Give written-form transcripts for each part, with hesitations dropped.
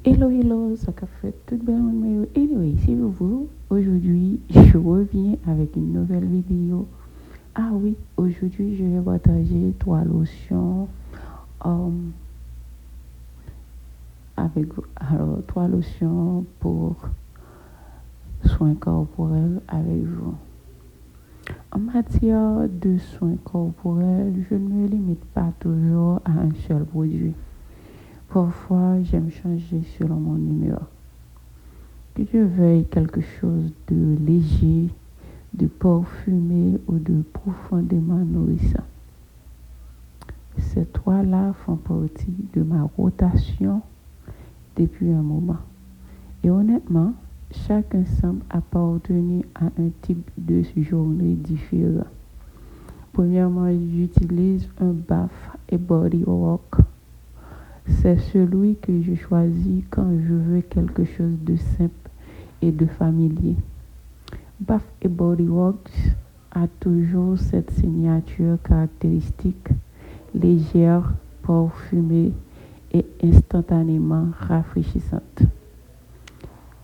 Hello, hello, ça qu'a fait tout bien, mais anyway, si vous voulez, aujourd'hui, je reviens avec une nouvelle vidéo. Ah oui, aujourd'hui, je vais partager 3 lotions euh, avec vous. Alors, 3 lotions pour soins corporels avec vous. En matière de soins corporels, je ne me limite pas toujours à un seul produit. Parfois, j'aime changer selon mon humeur. Que je veuille quelque chose de léger, de parfumé ou de profondément nourrissant. Ces 3-là font partie de ma rotation depuis un moment. Et honnêtement, chacun semble appartenir à un type de journée différent. Premièrement, j'utilise un Bath et Body Works. C'est celui que je choisis quand je veux quelque chose de simple et de familier. Bath et Body Works a toujours cette signature caractéristique, légère, parfumée et instantanément rafraîchissante.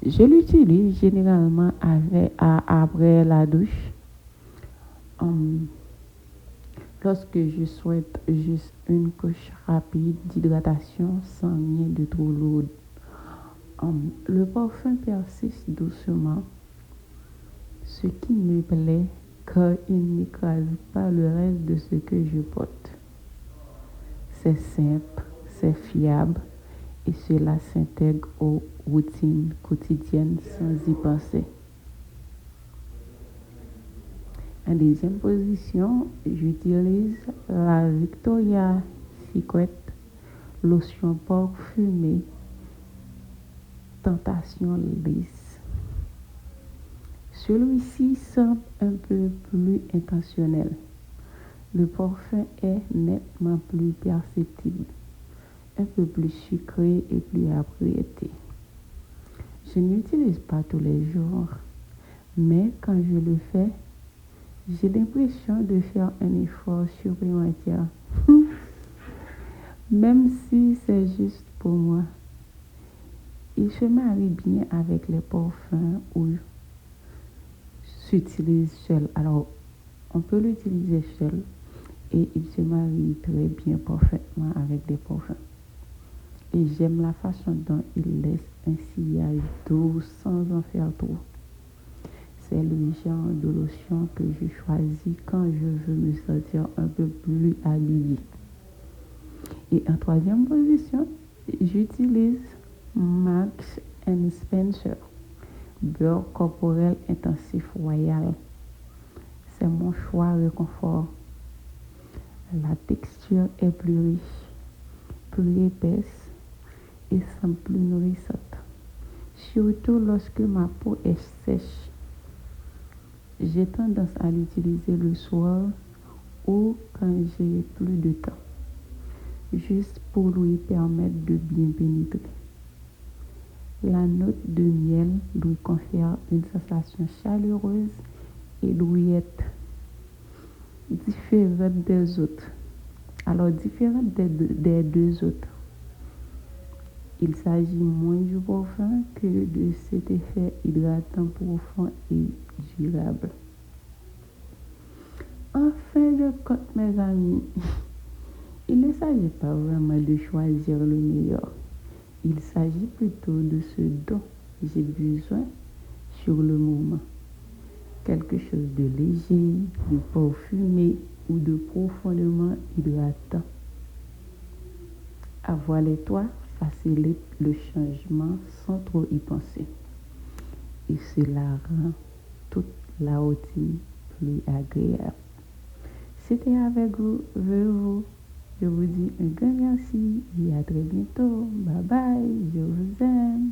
Je l'utilise généralement après la douche. Lorsque je souhaite juste une couche rapide d'hydratation sans rien de trop lourd. Le parfum persiste doucement, ce qui me plaît car il n'écrase pas le reste de ce que je porte. C'est simple, c'est fiable et cela s'intègre aux routines quotidiennes sans y penser. En deuxième position, j'utilise la Victoria's Secret lotion parfumée Tentation Lisse. Celui-ci semble un peu plus intentionnel. Le parfum est nettement plus perceptible, un peu plus sucré et plus apprêté. Je n'utilise pas tous les jours, mais quand je le fais, j'ai l'impression de faire un effort supplémentaire, même si c'est juste pour moi. Il se marie bien avec les parfums ou s'utilise seul. Alors, on peut l'utiliser seul et il se marie très bien, parfaitement avec des parfums. Et j'aime la façon dont il laisse un sillage doux sans en faire trop. C'est le genre de lotion que je choisis quand je veux me sentir un peu plus habillée. Et en troisième position, j'utilise Marks & Spencer beurre corporel intensif royal. C'est mon choix réconfort. La texture est plus riche, plus épaisse et semble plus nourrissante. Surtout lorsque ma peau est sèche. J'ai tendance à l'utiliser le soir ou quand j'ai plus de temps, juste pour lui permettre de bien pénétrer. La note de miel lui confère une sensation chaleureuse et douillette, différente des autres. Alors, différente des deux autres. Il s'agit moins du parfum que de cet effet hydratant profond et durable. En fin de compte, mes amis, il ne s'agit pas vraiment de choisir le meilleur. Il s'agit plutôt de ce dont j'ai besoin sur le moment. Quelque chose de léger, de parfumé ou de profondément hydratant. Avoir les toits facilite le changement sans trop y penser. Et cela rend toute la routine plus agréable. C'était avec vous, je vous dis un grand merci et à très bientôt. Bye bye, je vous aime.